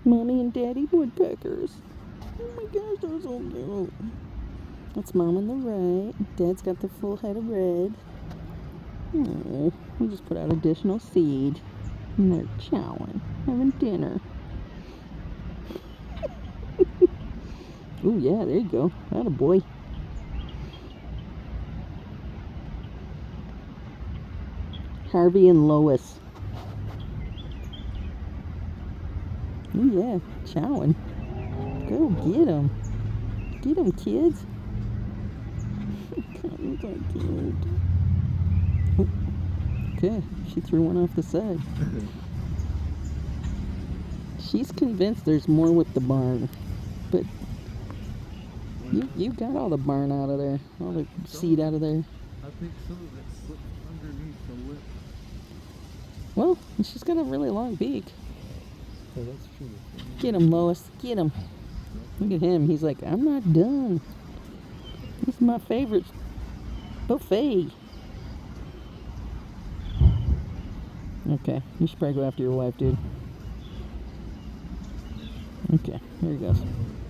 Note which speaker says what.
Speaker 1: Mommy and Daddy woodpeckers. Oh my gosh, they're so cute. That's Mom on the right. Dad's got the full head of red. Oh, we just put out additional seed. And they're chowing, having dinner. Oh yeah, there you go. Atta boy. Harvey and Lois. Oh yeah, chowing. Go get them. Get them, kids. God, so cute. Oh, okay, she threw one off the side. She's convinced there's more with the barn, but you got all the barn out of there, all the seed out of there.
Speaker 2: I think some of it slipped underneath the lip.
Speaker 1: Well, she's got a really long beak.
Speaker 2: Oh, that's true.
Speaker 1: Get him, Lois. Get him. Look at him. He's like, I'm not done. This is my favorite buffet. Okay, you should probably go after your wife, dude. Okay, here he goes.